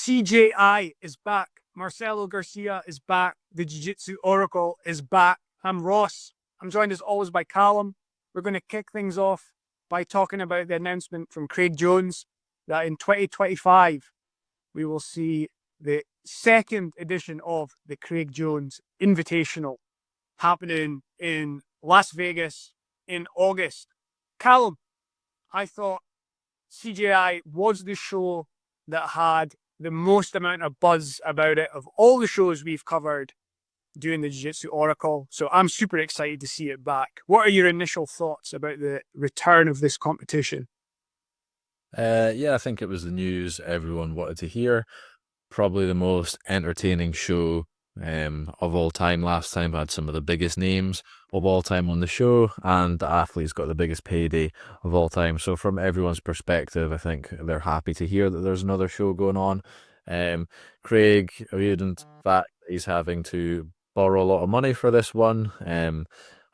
CJI is back. Marcelo Garcia is back. The Jiu Jitsu Oracle is back. I'm Ross. I'm joined as always by Calum. We're going to kick things off by talking about the announcement from Craig Jones that in 2025 we will see the second edition of the Craig Jones Invitational happening in Las Vegas in August. Calum, I thought CJI was the show that had the most amount of buzz about it of all the shows we've covered doing the Jiu Jitsu Oracle. So I'm super excited to see it back. What are your initial thoughts about the return of this competition? Yeah, I think it was the news everyone wanted to hear. Probably the most entertaining show of all time. Last time had some of the biggest names of all time on the show, and the athletes got the biggest payday of all time. So from everyone's perspective, I think they're happy to hear that there's another show going on. Craig alluded that he's having to borrow a lot of money for this one,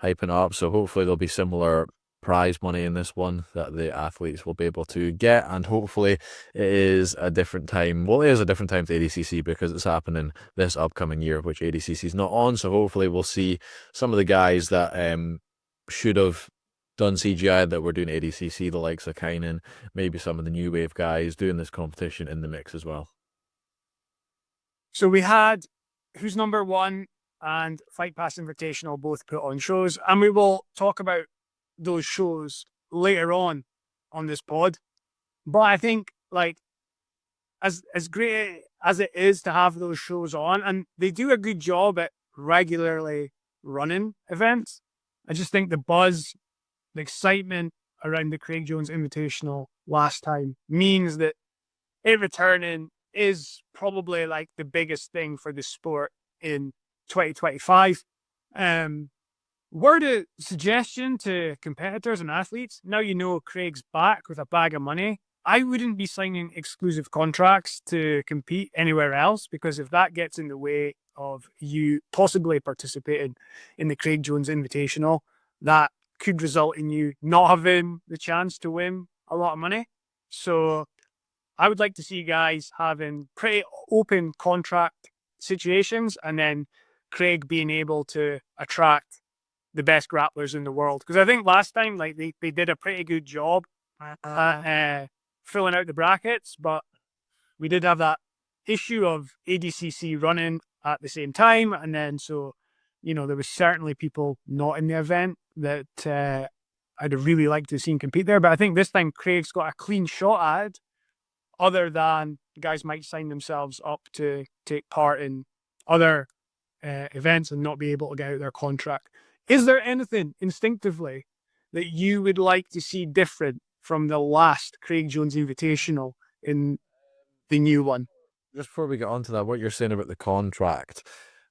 hyping up. So hopefully there'll be similar prize money in this one that the athletes will be able to get, and hopefully it is a different time. Well, it is a different time to ADCC because it's happening this upcoming year, which ADCC is not on. So hopefully we'll see some of the guys that should have done CGI that were doing ADCC, the likes of Kaynan, maybe some of the new wave guys doing this competition in the mix as well. So we had Who's Number One and Fight Pass Invitational both put on shows, and we will talk about those shows later on this pod. But I think, like, as great as it is to have those shows on, and they do a good job at regularly running events, I just think the buzz, the excitement around the Craig Jones Invitational last time means that it returning is probably like the biggest thing for the sport in 2025. Word of suggestion to competitors and athletes, now you know Craig's back with a bag of money, I wouldn't be signing exclusive contracts to compete anywhere else, because if that gets in the way of you possibly participating in the Craig Jones Invitational, that could result in you not having the chance to win a lot of money. So I would like to see guys having pretty open contract situations, and then Craig being able to attract the best grapplers in the world. Because I think last time, like, they did a pretty good job filling out the brackets, but we did have that issue of ADCC running at the same time, and then so, you know, there was certainly people not in the event that I'd really liked to have seen compete there. But I think this time Craig's got a clean shot at it, other than guys might sign themselves up to take part in other events and not be able to get out their contract. Is there anything instinctively that you would like to see different from the last Craig Jones Invitational in the new one? Just before we get on to that, what you're saying about the contract,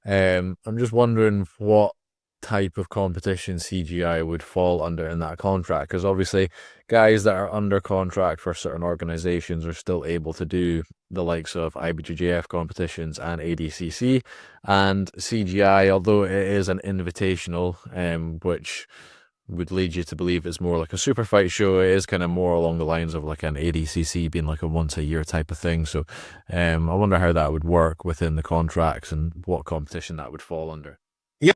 I'm just wondering what type of competition CGI would fall under in that contract, because obviously guys that are under contract for certain organizations are still able to do the likes of IBJJF competitions and ADCC, and CGI, although it is an invitational, which would lead you to believe it's more like a super fight show, it is kind of more along the lines of like an ADCC being like a once a year type of thing. So I wonder how that would work within the contracts and what competition that would fall under. Yep.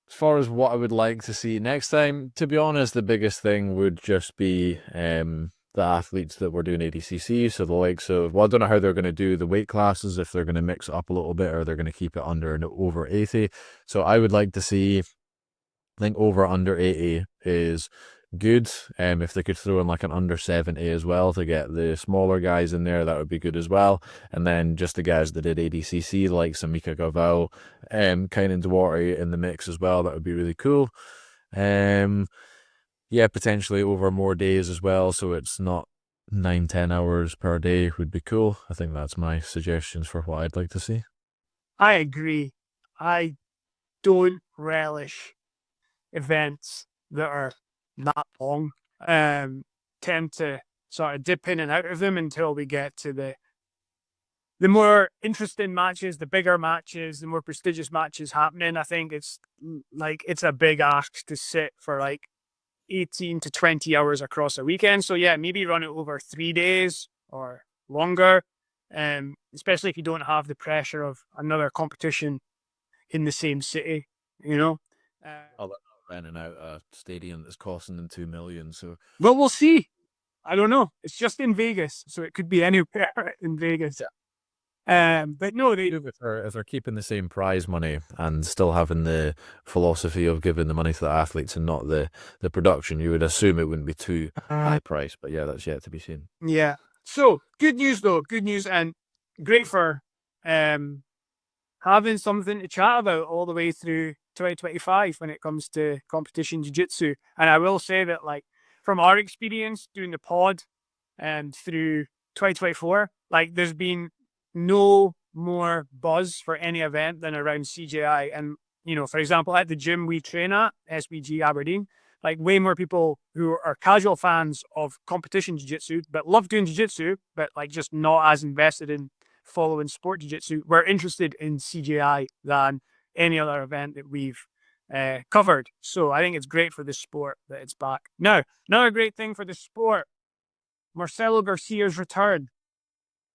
As far as what I would like to see next time, to be honest, the biggest thing would just be the athletes that were doing ADCC. So the likes of, well, I don't know how they're going to do the weight classes, if they're going to mix it up a little bit or they're going to keep it under and over 80. So I would like to see, I think over under 80 is good. If they could throw in like an under 70 as well to get the smaller guys in there, that would be good as well. And then just the guys that did ADCC, like Samika Gavao, Kaynan Duarte in the mix as well, that would be really cool. Yeah, potentially over more days as well, so it's not 9-10 hours per day would be cool. I think that's my suggestions for what I'd like to see. I agree. I don't relish events that are that long. Tend to sort of dip in and out of them until we get to the more interesting matches, the bigger matches, the more prestigious matches happening. I think it's a big ask to sit for like 18 to 20 hours across a weekend. So yeah, maybe run it over 3 days or longer. especially if you don't have the pressure of another competition in the same city, you know. Oh, they're not renting out a stadium that's costing them 2 million. So Well, we'll see. I don't know. It's just in Vegas, so it could be anywhere in Vegas. But no, they if they're keeping the same prize money and still having the philosophy of giving the money to the athletes and not the production, you would assume it wouldn't be too high price. But yeah, that's yet to be seen. yeah. So good news though, good news, and great for having something to chat about all the way through 2025 when it comes to competition jiu-jitsu. And I will say that, like, from our experience doing the pod and through 2024, like, there's been no more buzz for any event than around CJI. And, you know, for example, at the gym we train at, SBG Aberdeen, like, way more people who are casual fans of competition jiu-jitsu but love doing jiu-jitsu, but like just not as invested in following sport jiu-jitsu, were interested in CJI than any other event that we've covered. So I think it's great for the sport that it's back. Now, another great thing for the sport, Marcelo Garcia's return.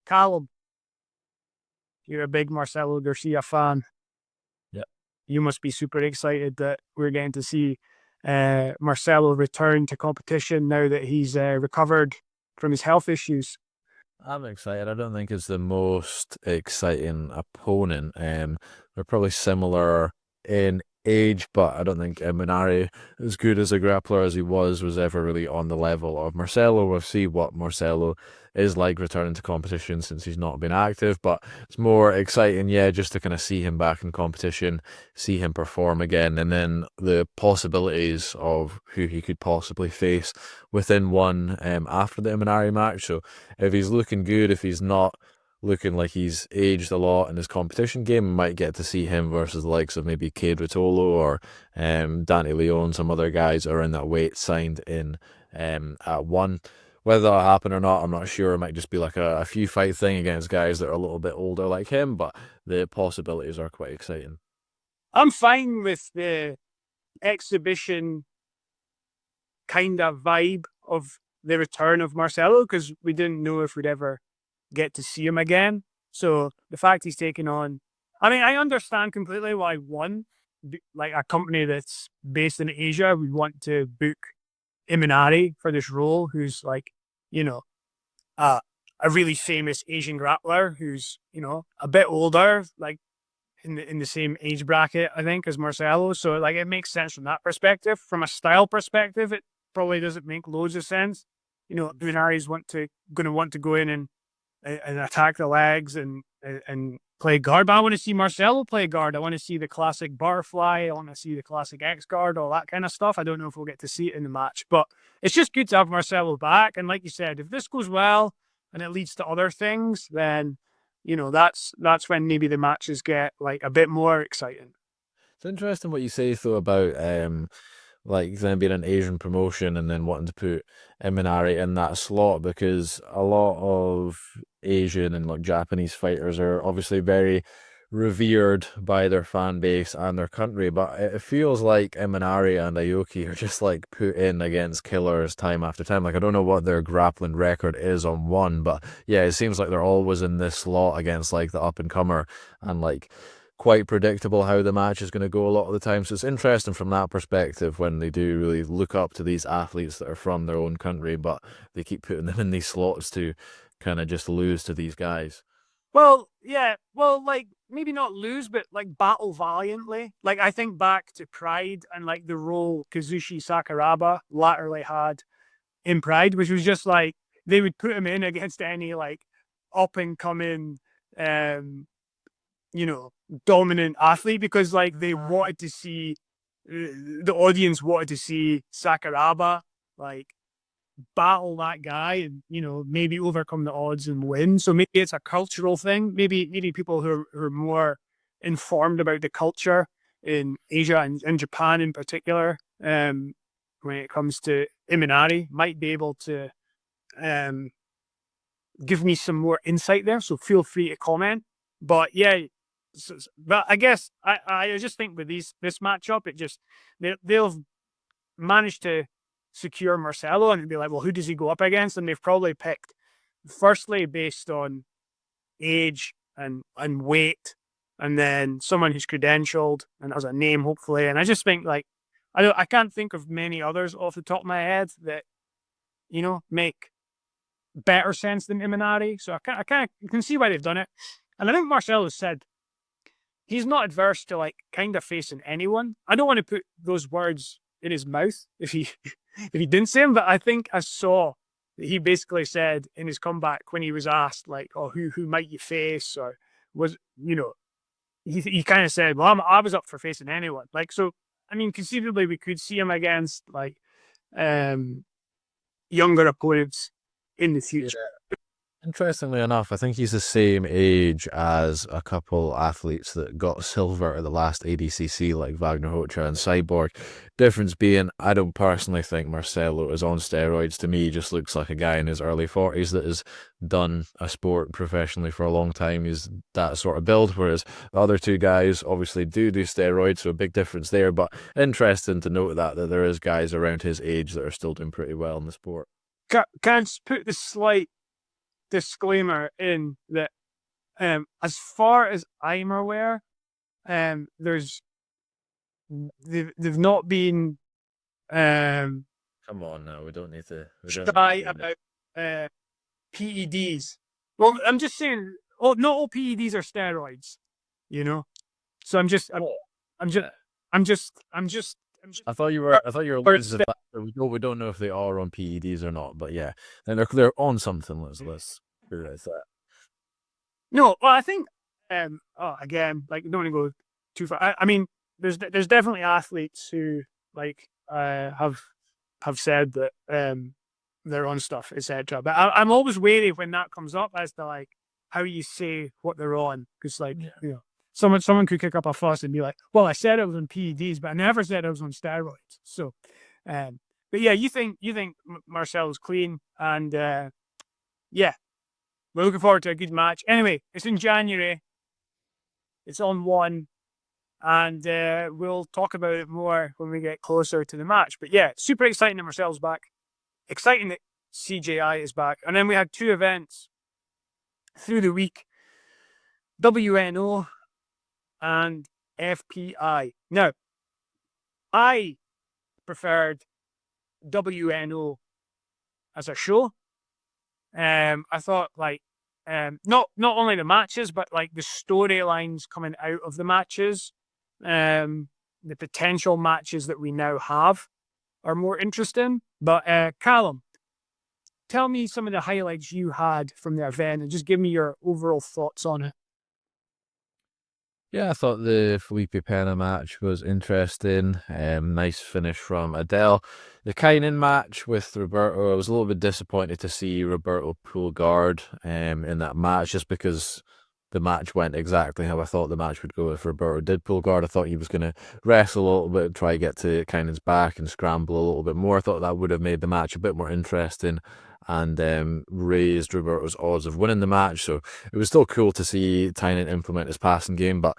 Calum, you're a big Marcelo Garcia fan. Yep. You must be super excited that we're getting to see Marcelo return to competition now that he's recovered from his health issues. I'm excited. I don't think it's the most exciting opponent. They're probably similar in age, but I don't think Minari, as good as a grappler as he was ever really on the level of Marcelo. We'll see what Marcelo is like returning to competition since he's not been active, but it's more exciting, yeah, just to kind of see him back in competition, see him perform again, and then the possibilities of who he could possibly face within one after the Minari match. So if he's looking good, if he's not looking like he's aged a lot in his competition game, we might get to see him versus the likes of maybe Cade Rotolo or Dante Leon, some other guys that are in that weight signed in at one. Whether that'll happen or not, I'm not sure. It might just be like a few fight thing against guys that are a little bit older like him, but the possibilities are quite exciting. I'm fine with the exhibition kind of vibe of the return of Marcelo because we didn't know if we'd ever get to see him again. So the fact he's taking on, I mean, I understand completely why one, like a company that's based in Asia, would want to book Imanari for this role, who's like, you know, a really famous Asian grappler who's, you know, a bit older, like in the same age bracket, I think, as Marcelo. So like it makes sense from that perspective. From a style perspective, it probably doesn't make loads of sense. You know, Imanari's gonna want to go in and attack the legs and play guard. But I want to see Marcelo play guard. I want to see the classic bar fly. I want to see the classic X guard, all that kind of stuff. I don't know if we'll get to see it in the match, but it's just good to have Marcelo back. And like you said, if this goes well and it leads to other things, then, you know, that's when maybe the matches get like a bit more exciting. It's interesting what you say though about like them being an Asian promotion and then wanting to put Imanari in that slot, because a lot of Asian and like Japanese fighters are obviously very revered by their fan base and their country, but it feels like Imanari and Aoki are just like put in against killers time after time. Like I don't know what their grappling record is on one, but yeah, it seems like they're always in this slot against like the up and comer, and like quite predictable how the match is going to go a lot of the time. So it's interesting from that perspective when they do really look up to these athletes that are from their own country, but they keep putting them in these slots to kind of just lose to these guys. Well, yeah. Well, like maybe not lose, but like battle valiantly. Like I think back to Pride and like the role Kazushi Sakuraba latterly had in Pride, which was just like they would put him in against any like up and coming, you know, dominant athlete because like they wanted to see the audience wanted to see Sakuraba like battle that guy and, you know, maybe overcome the odds and win. So maybe it's a cultural thing. Maybe people who are more informed about the culture in Asia and Japan in particular, when it comes to Imanari, might be able to give me some more insight there. So feel free to comment. But yeah, but I guess I just think with this matchup, it just they'll managed to secure Marcelo and be like, well, who does he go up against? And they've probably picked, firstly, based on age and weight, and then someone who's credentialed and has a name, hopefully. And I just think like I can't think of many others off the top of my head that make better sense than Imanari. So I can see why they've done it. And I think Marcelo said he's not adverse to like kind of facing anyone. I don't want to put those words in his mouth if he if he didn't say them, but I think I saw that he basically said in his comeback when he was asked like, "Oh, who might you face?" or was he kind of said, "Well, I was up for facing anyone." Like, so I mean, conceivably we could see him against like younger opponents in the future. Yeah. Interestingly enough, I think he's the same age as a couple athletes that got silver at the last ADCC, like Wagner Hocha and Cyborg. Difference being, I don't personally think Marcelo is on steroids. To me, he just looks like a guy in his early 40s that has done a sport professionally for a long time. He's that sort of build, whereas the other two guys obviously do steroids, so a big difference there. But interesting to note that there is guys around his age that are still doing pretty well in the sport. Can I just put the slight disclaimer in that as far as I'm aware, they've not been come on now, we don't need to shy about PEDs. Well, I'm just saying, not all PEDs are steroids, So I'm just I thought you were alluding to the fact that we don't know if they are on PEDs or not, but yeah, then they're on something. Let's realize that. No, well, I think again, like, don't want to go too far. I mean, there's definitely athletes who like have said that they're on stuff, etc. But I'm always wary when that comes up as to like how you say what they're on, because like someone could kick up a fuss and be like, "Well, I said I was on PEDs, but I never said I was on steroids." So, but yeah, you think Marcelo's clean, and yeah, we're looking forward to a good match. Anyway, it's in January. It's on 1, and we'll talk about it more when we get closer to the match. But yeah, super exciting that Marcelo's back. Exciting that CJI is back. And then we had 2 events through the week. WNO and FPI. Now, I preferred WNO as a show. I thought like not only the matches, but like the storylines coming out of the matches, the potential matches that we now have are more interesting. But Calum, tell me some of the highlights you had from the event and just give me your overall thoughts on it. Yeah, I thought the Felipe Pena match was interesting. Nice finish from Adele. The Kaynan match with Roberto, I was a little bit disappointed to see Roberto pull guard in that match, just because the match went exactly how I thought the match would go. If Roberto did pull guard, I thought he was going to wrestle a little bit, try to get to Kaynan's back and scramble a little bit more. I thought that would have made the match a bit more interesting and raised Roberto's odds of winning the match. So it was still cool to see Tynan implement his passing game, but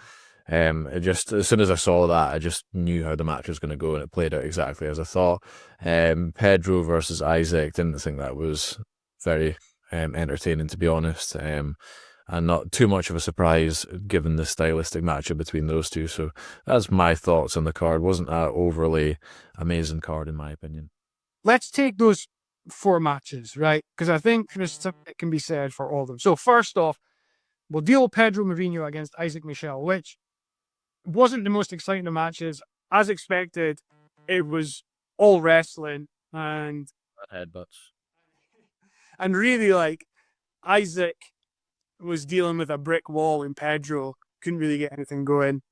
it just, as soon as I saw that, I just knew how the match was going to go, and it played out exactly as I thought. Pedro versus Isaac, didn't think that was very entertaining, to be honest, and not too much of a surprise given the stylistic matchup between those two. So that's my thoughts on the card. Wasn't an overly amazing card in my opinion. Let's take those 4 matches, right? Because I think there's something that can be said for all of them. So first off, we'll deal with Pedro Mourinho against Isaac Michel, which wasn't the most exciting of matches. As expected, it was all wrestling and headbutts. And really, like, Isaac was dealing with a brick wall and Pedro couldn't really get anything going.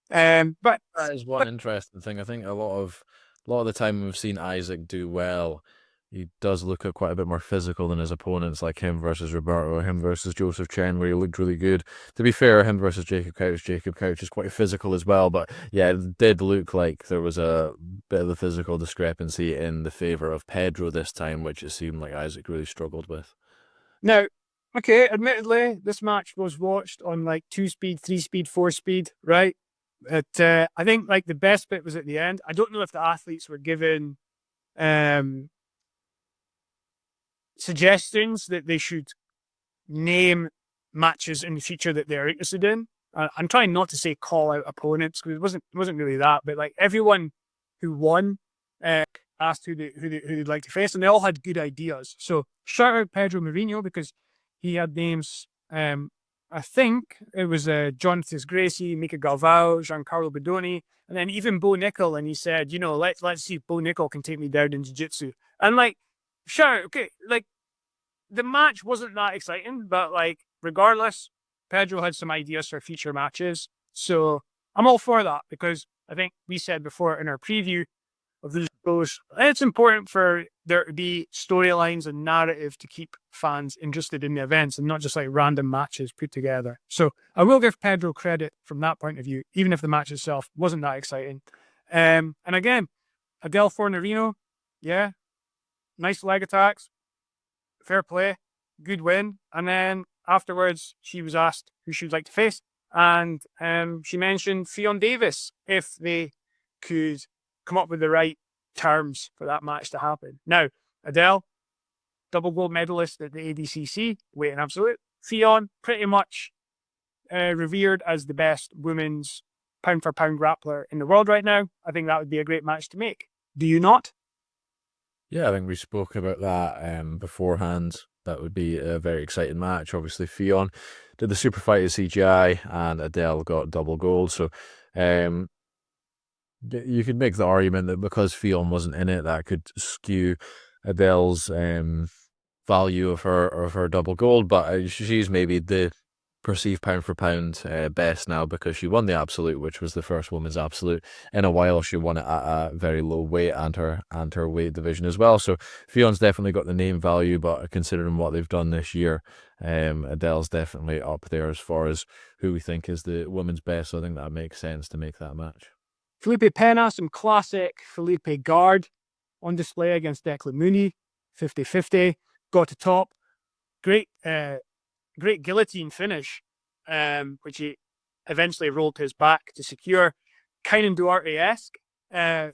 But that is one interesting thing. I think a lot of the time we've seen Isaac do well, he does look quite a bit more physical than his opponents, like him versus Roberto, him versus Joseph Chen, where he looked really good. To be fair, him versus Jacob Couch is quite physical as well, but yeah, it did look like there was a bit of a physical discrepancy in the favour of Pedro this time, which it seemed like Isaac really struggled with. Now, okay, admittedly, this match was watched on like 2-speed, 3-speed, 4-speed, right? But I think like the best bit was at the end. I don't know if the athletes were given suggestions that they should name matches in the future that they're interested in. I'm trying not to say call out opponents because it wasn't really that, but like everyone who won asked who they'd like to face, and they all had good ideas. So shout out Pedro Mourinho because he had names. I think it was Jonathan Gracie, Mika Galvao, Giancarlo Bedoni, and then even Bo Nickel. And he said, you know, let's see if Bo Nickel can take me down in jiu-jitsu. And like, sure, okay, like the match wasn't that exciting, but like regardless, Pedro had some ideas for future matches. So I'm all for that because I think we said before in our preview of the shows, it's important for there to be storylines and narrative to keep fans interested in the events and not just like random matches put together. So I will give Pedro credit from that point of view, even if the match itself wasn't that exciting. And again, Adele Fornarino, yeah, nice leg attacks, fair play, good win. And then afterwards, she was asked who she would like to face, and she mentioned Fionn Davis if they could come up with the right terms for that match to happen. Now, Adele, double gold medalist at the ADCC, weight and absolute. Fionn, pretty much revered as the best women's pound-for-pound grappler in the world right now. I think that would be a great match to make. Do you not? Yeah, I think we spoke about that beforehand. That would be a very exciting match. Obviously, Fionn did the super fight at CJI, and Adele got double gold. So, you could make the argument that because Fionn wasn't in it, that could skew Adele's value of her double gold. But she's maybe the perceived pound for pound best now because she won the absolute, which was the first women's absolute in a while. She won it at a very low weight and her weight division as well. So Fionn's definitely got the name value, but considering what they've done this year, Adele's definitely up there as far as who we think is the women's best. So I think that makes sense to make that match. Felipe Pena, some classic Felipe guard on display against Declan Mooney, 50-50, got to top. Great guillotine finish, which he eventually rolled to his back to secure. Kaynan Duarte-esque.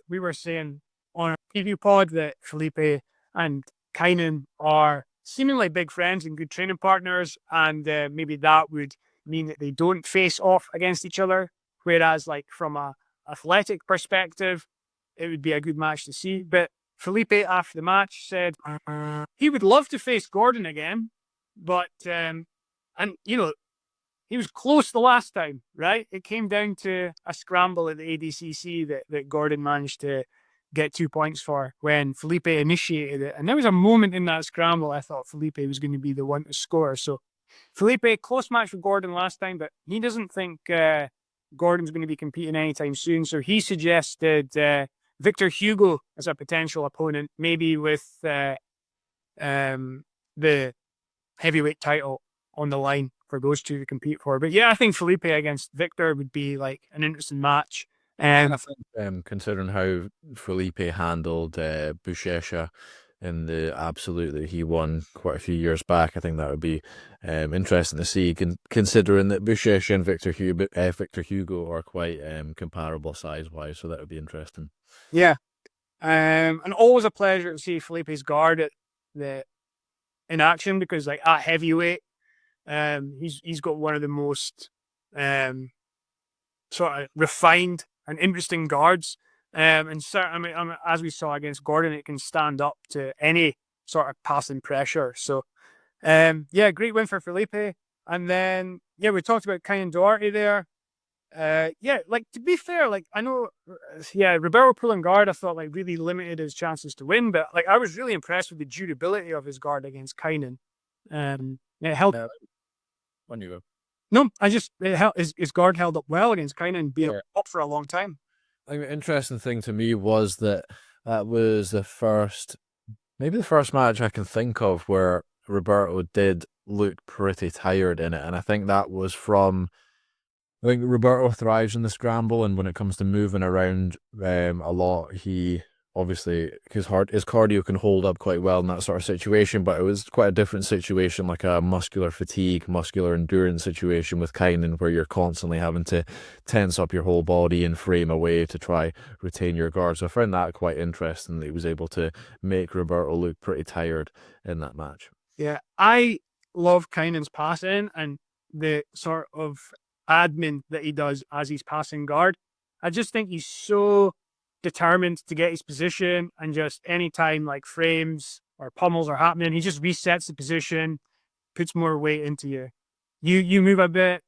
We were saying on our preview pod that Felipe and Kaynan are seemingly big friends and good training partners, and maybe that would mean that they don't face off against each other, whereas like from a athletic perspective, it would be a good match to see. But Felipe, after the match, said he would love to face Gordon again, but and you know, he was close the last time, right? It came down to a scramble at the ADCC that Gordon managed to get 2 points for when Felipe initiated it. And there was a moment in that scramble I thought Felipe was going to be the one to score. So Felipe, close match with Gordon last time, but he doesn't think Gordon's going to be competing anytime soon. So he suggested Victor Hugo as a potential opponent, maybe with the heavyweight title on the line for those two to compete for. But yeah, I think Felipe against Victor would be like an interesting match. I think considering how Felipe handled Buchecha in the absolute that he won quite a few years back, I think that would be interesting to see, considering that Buchecha and Victor Hugo are quite comparable size-wise, so that would be interesting. Yeah. And always a pleasure to see Felipe's guard in action because like at heavyweight, he's got one of the most sort of refined and interesting guards. And certainly, as we saw against Gordon, it can stand up to any sort of passing pressure. So, yeah, great win for Felipe. And then, yeah, we talked about Kaynan Duarte there. Yeah, like to be fair, like I know, yeah, Roberto pulling guard, I thought like really limited his chances to win, but like I was really impressed with the durability of his guard against Kaynan. It held. When you go. No, his guard held up well against Kaynan, being up for a long time. I think the interesting thing to me was that was maybe the first match I can think of where Roberto did look pretty tired in it. And I think that was I think Roberto thrives in the scramble, and when it comes to moving around a lot, he obviously, his cardio can hold up quite well in that sort of situation, but it was quite a different situation, like a muscular fatigue, muscular endurance situation with Kaynan, where you're constantly having to tense up your whole body and frame away to try retain your guard. So I found that quite interesting that he was able to make Roberto look pretty tired in that match. Yeah, I love Kaynan's passing, and the sort of admin that he does as he's passing guard. I just think he's so determined to get his position, and just anytime like frames or pummels are happening, he just resets the position, puts more weight into you. You move a bit,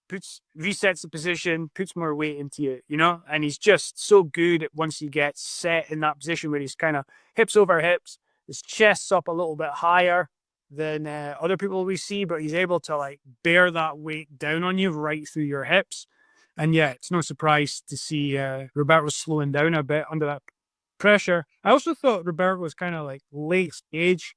resets the position, puts more weight into you, you know? And he's just so good at once he gets set in that position where he's kind of hips over hips, his chest's up a little bit higher than other people we see, but he's able to like bear that weight down on you right through your hips. And yeah, it's no surprise to see Roberto slowing down a bit under that pressure. I also thought Roberto was kind of like late stage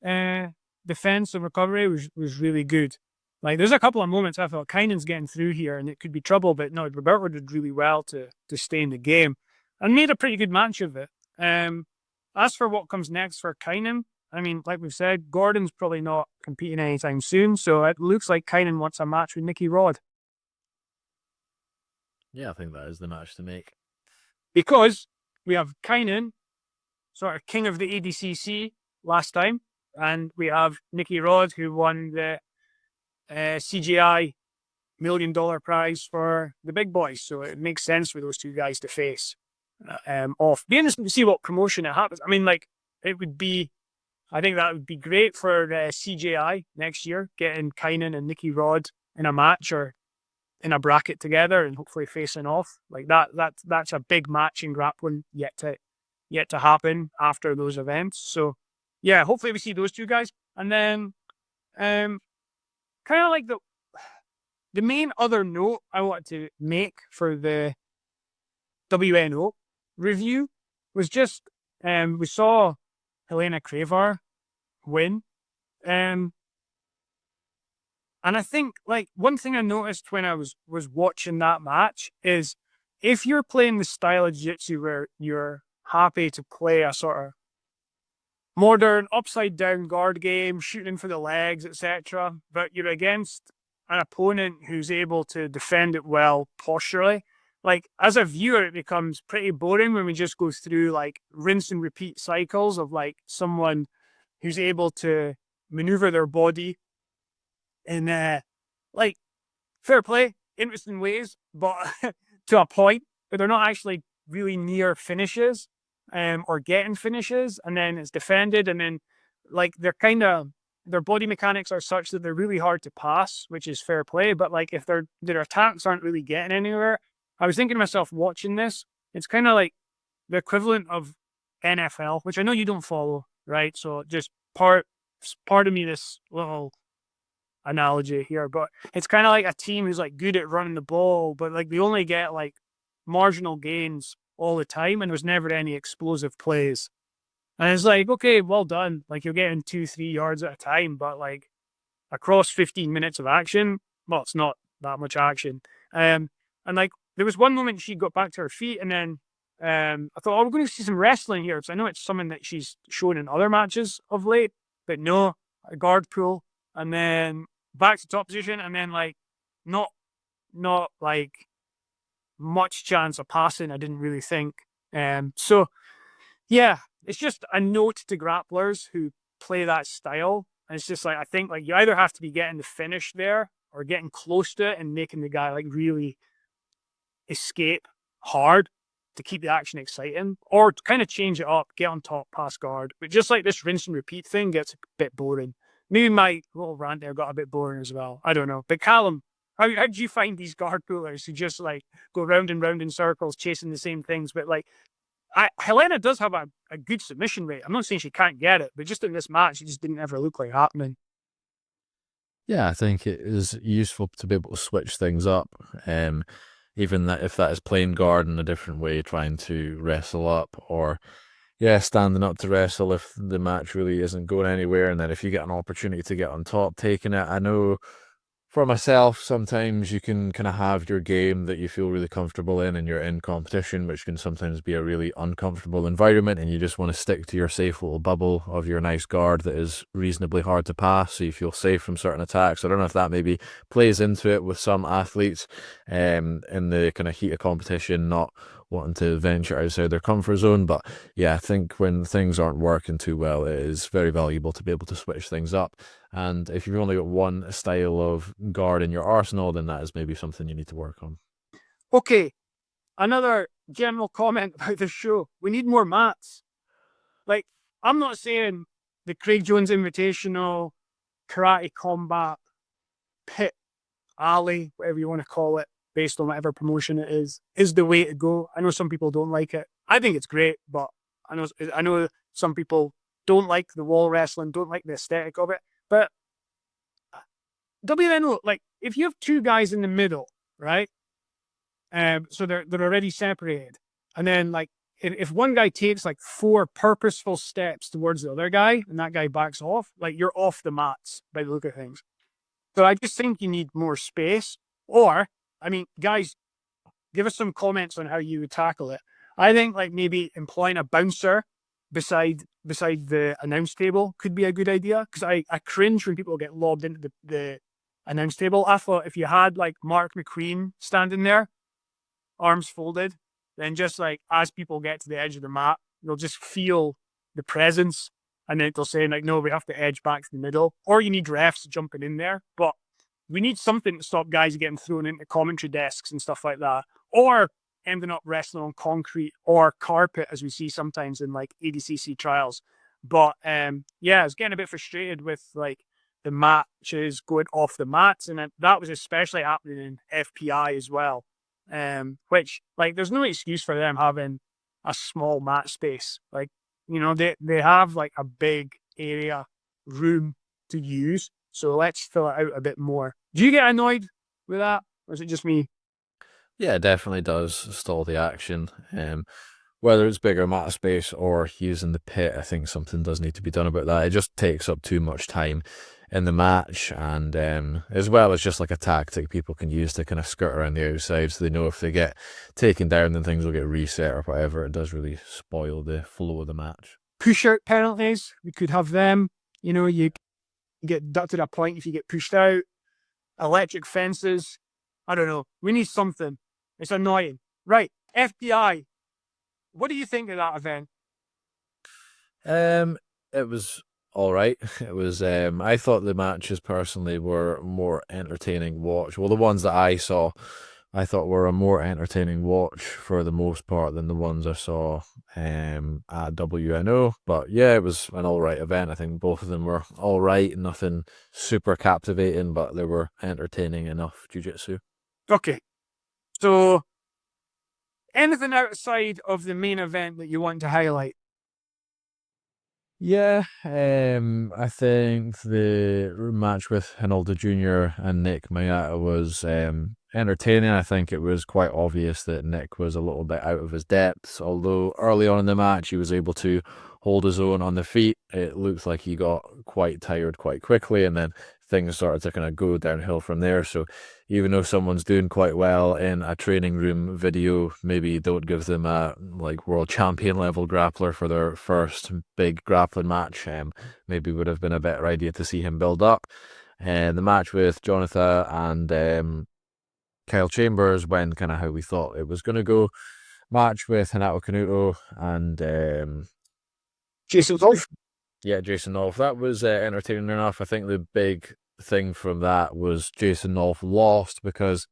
defense and recovery was really good. Like there's a couple of moments I felt Kaynan's getting through here and it could be trouble, but no, Roberto did really well to stay in the game and made a pretty good match of it. As for what comes next for Kaynan, I mean, like we've said, Gordon's probably not competing anytime soon, so it looks like Kaynan wants a match with Nicky Rod. Yeah, I think that is the match to make. Because we have Kaynan, sort of king of the ADCC last time, and we have Nicky Rod, who won the CJI $1 million prize for the big boys. So it makes sense for those two guys to face off. Be interesting to see what promotion it happens. I mean, like, it would be, I think that would be great for CJI next year, getting Kaynan and Nicky Rod in a match or in a bracket together and hopefully facing off. Like that's a big match in grappling yet to happen after those events. So yeah, hopefully we see those two guys. And then kind of like the main other note I want to make for the WNO review was just we saw Helena Cravar win. And I think, like, one thing I noticed when I was watching that match is if you're playing the style of jiu-jitsu where you're happy to play a sort of modern upside-down guard game, shooting for the legs, etc., but you're against an opponent who's able to defend it well posturally, like, as a viewer, it becomes pretty boring when we just go through, like, rinse and repeat cycles of, like, someone who's able to maneuver their body in like fair play, interesting ways, but to a point, but they're not actually really near finishes or getting finishes, and then it's defended, and then like they're kind of, their body mechanics are such that they're really hard to pass, which is fair play, but like if their attacks aren't really getting anywhere, I was thinking to myself watching this, it's kind of like the equivalent of NFL, which I know you don't follow, right? So just pardon me this little analogy here, but it's kind of like a team who's like good at running the ball, but like they only get like marginal gains all the time, and there's never any explosive plays. And it's like, okay, well done. Like you're getting 2-3 yards at a time, but like across 15 minutes of action, well, it's not that much action. And like there was one moment she got back to her feet, and then I thought, oh, we're going to see some wrestling here, because I know it's something that she's shown in other matches of late, but no, a guard pull, and then back to top position, and then like not like much chance of passing, I didn't really think. So yeah, it's just a note to grapplers who play that style. And it's just like, I think like you either have to be getting the finish there or getting close to it and making the guy like really escape hard to keep the action exciting, or to kind of change it up, get on top, pass guard. But just like this rinse and repeat thing gets a bit boring. Maybe my little rant there got a bit boring as well. I don't know. But Calum, how did you find these guard pullers who just like go round and round in circles chasing the same things? But like, Helena does have a good submission rate. I'm not saying she can't get it, but just in this match, it just didn't ever look like happening. Yeah, I think it is useful to be able to switch things up. Even that if that is playing guard in a different way, trying to wrestle up, or yeah, standing up to wrestle if the match really isn't going anywhere, and then if you get an opportunity to get on top, taking it. I know for myself, sometimes you can kind of have your game that you feel really comfortable in and you're in competition, which can sometimes be a really uncomfortable environment, and you just want to stick to your safe little bubble of your nice guard that is reasonably hard to pass, so you feel safe from certain attacks. I don't know if that maybe plays into it with some athletes in the kind of heat of competition, not wanting to venture outside their comfort zone. But yeah, I think when things aren't working too well, it is very valuable to be able to switch things up. And if you've only got one style of guard in your arsenal, then that is maybe something you need to work on. Okay, another general comment about the show. We need more mats. Like, I'm not saying the Craig Jones Invitational, Karate Combat, Pit, Alley, whatever you want to call it, based on whatever promotion it is the way to go. I know some people don't like it. I think it's great, but I know some people don't like the wall wrestling, don't like the aesthetic of it. But WNO, like, if you have two guys in the middle, right? So they're already separated, and then like if one guy takes like 4 purposeful steps towards the other guy and that guy backs off, like you're off the mats by the look of things. So I just think you need more space. Or, I mean, guys, give us some comments on how you would tackle it. I think like maybe employing a bouncer beside the announce table could be a good idea, because I cringe when people get lobbed into the announce table. I thought if you had like Mark McQueen standing there, arms folded, then just like as people get to the edge of the mat, you'll just feel the presence, and then they'll say like, no, we have to edge back to the middle, or you need refs jumping in there. But we need something to stop guys getting thrown into commentary desks and stuff like that, or ending up wrestling on concrete or carpet, as we see sometimes in like ADCC trials. But yeah, I was getting a bit frustrated with like the matches going off the mats, and that was especially happening in FPI as well. Which, like, there's no excuse for them having a small mat space. Like, you know, they have like a big area room to use, so let's fill it out a bit more. Do you get annoyed with that, or is it just me? Yeah, it definitely does stall the action. Whether it's bigger mat space or using the pit, I think something does need to be done about that. It just takes up too much time in the match, and as well as just like a tactic people can use to kind of skirt around the outside, so they know if they get taken down then things will get reset or whatever. It does really spoil the flow of the match. Push out penalties, we could have them. You know, you get deducted a point if you get pushed out. Electric fences. I don't know. We need something. It's annoying. Right, FPI. What do you think of that event? It was all right. It was. I thought the matches personally were more entertaining watch. Well, the ones that I saw, I thought were a more entertaining watch for the most part than the ones I saw at WNO. But yeah, it was an all right event. I think both of them were all right. Nothing super captivating, but they were entertaining enough jiu-jitsu. Okay, so anything outside of the main event that you want to highlight? Yeah, I think the match with Hinaldo Jr. and Nick Mayata was entertaining. I think it was quite obvious that Nick was a little bit out of his depths, although early on in the match he was able to hold his own on the feet. It looked like he got quite tired quite quickly, and then things started to kind of go downhill from there. So even though someone's doing quite well in a training room video, maybe don't give them a like world champion level grappler for their first big grappling match. Maybe would have been a better idea to see him build up. And the match with Jonathan and Kyle Chambers went kind of how we thought it was going to go. Match with Hanato Kanuto and Jason Wolf. yeah, Jason Nolf. That was entertaining enough. I think the big thing from that was Jason Nolf lost because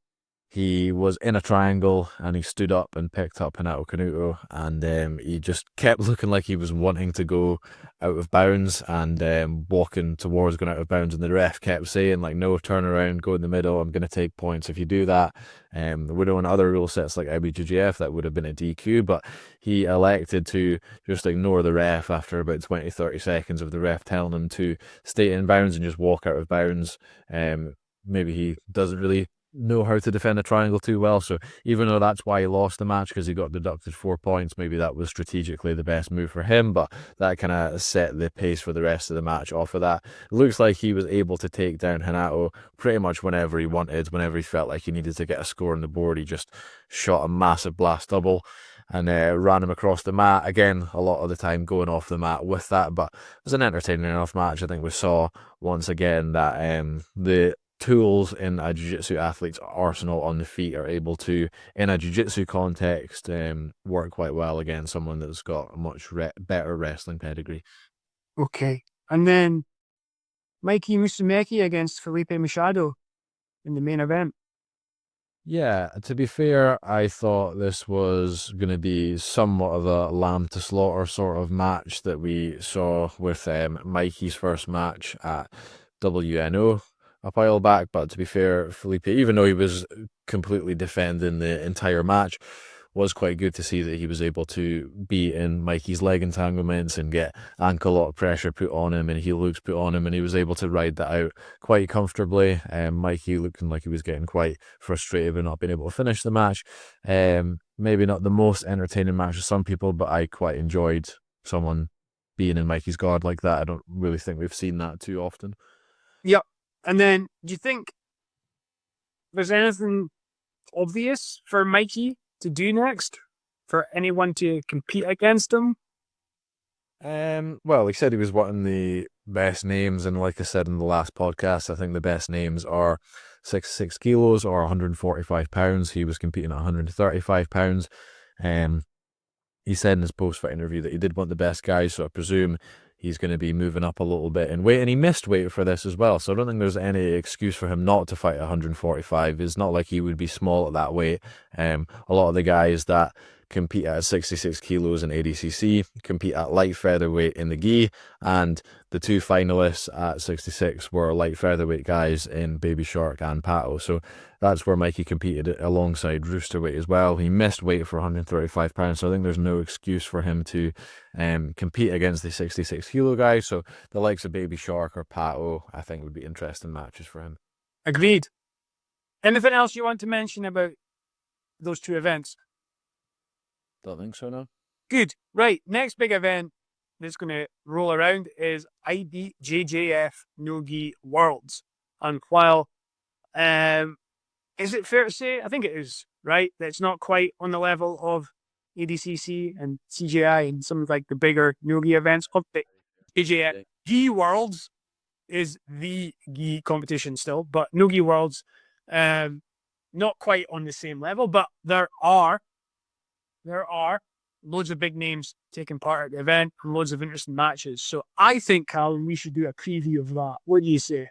he was in a triangle and he stood up and picked up Hanato Kanuto, and he just kept looking like he was wanting to go out of bounds and walking towards going out of bounds, and the ref kept saying like, no, turn around, go in the middle, I'm going to take points if you do that. We know in other rule sets like IBJJF that would have been a DQ, but he elected to just ignore the ref after about 20-30 seconds of the ref telling him to stay in bounds and just walk out of bounds. Maybe he doesn't really know how to defend a triangle too well, so even though that's why he lost the match, because he got deducted 4 points, maybe that was strategically the best move for him, but that kind of set the pace for the rest of the match off of that. It looks like he was able to take down Hanato pretty much whenever he wanted, whenever he felt like he needed to get a score on the board. He just shot a massive blast double and ran him across the mat, again a lot of the time going off the mat with that, but it was an entertaining enough match. I think we saw once again that the tools in a jiu-jitsu athlete's arsenal on the feet are able to, in a jiu-jitsu context, work quite well against someone that's got a much better wrestling pedigree. Okay. And then Mikey Musumeci against Felipe Machado in the main event. Yeah, to be fair, I thought this was going to be somewhat of a lamb to slaughter sort of match that we saw with Mikey's first match at WNO a while back. But to be fair, Felipe, even though he was completely defending the entire match, was quite good to see that he was able to be in Mikey's leg entanglements and get ankle lock pressure put on him and heel hooks put on him, and he was able to ride that out quite comfortably. Mikey looking like he was getting quite frustrated with not being able to finish the match. Maybe not the most entertaining match for some people, but I quite enjoyed someone being in Mikey's guard like that. I don't really think we've seen that too often. Yep. And then, do you think there's anything obvious for Mikey to do next, for anyone to compete against him? Well, he said he was wanting the best names, and like I said in the last podcast, I think the best names are 66 kilos or 145 pounds. He was competing at 135 pounds. He said in his post-fight interview that he did want the best guys, so I presume he's going to be moving up a little bit in weight, and he missed weight for this as well, so I don't think there's any excuse for him not to fight at 145. It's not like he would be small at that weight. A lot of the guys that compete at 66 kilos in ADCC compete at light featherweight in the gi, and the two finalists at 66 were light featherweight guys in Baby Shark and Pato, so that's where Mikey competed alongside Roosterweight as well. He missed weight for 135 pounds, so I think there's no excuse for him to compete against the 66 kilo guys. So the likes of Baby Shark or Pato, I think, would be interesting matches for him. Agreed. Anything else you want to mention about those two events? Don't think so, no. Good. Right. Next big event that's going to roll around is IBJJF No-Gi Worlds. And while, is it fair to say, I think it is, right, that it's not quite on the level of ADCC and CJI and some of like the bigger no-gi events of the JJF. Gi Worlds is the gi competition still, but no-gi Worlds, not quite on the same level, but there are loads of big names taking part at the event and loads of interesting matches. So I think, Calum, we should do a preview of that. What do you say?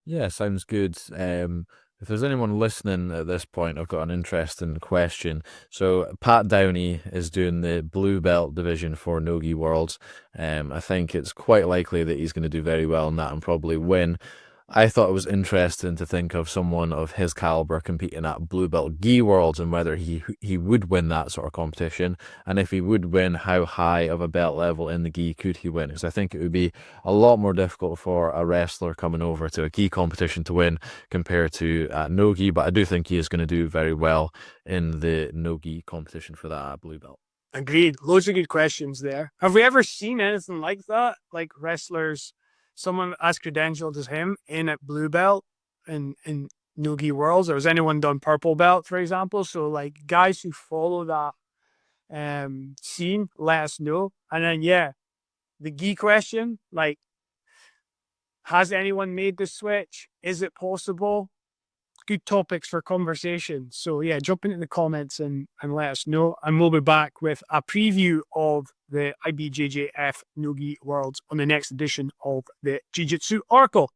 Yeah, sounds good. If there's anyone listening at this point, I've got an interesting question. So Pat Downey is doing the blue belt division for No-Gi Worlds. I think it's quite likely that he's going to do very well in that and probably win. I thought it was interesting to think of someone of his caliber competing at blue belt gi worlds and whether he would win that sort of competition, and if he would win, how high of a belt level in the gi could he win? Because I think it would be a lot more difficult for a wrestler coming over to a gi competition to win compared to no gi, but I do think he is going to do very well in the no gi competition for that blue belt. Agreed. Loads of good questions there. Have we ever seen anything like that? Like wrestlers, someone as credentialed as him in at blue belt in no-gi worlds, or has anyone done purple belt, for example? So like guys who follow that scene, let us know. And then the gi question, like, has anyone made the switch? Is it possible? Good topics for conversation. So jump into the comments and let us know, and we'll be back with a preview of the IBJJF No-Gi Worlds on the next edition of the Jiu Jitsu Oracle.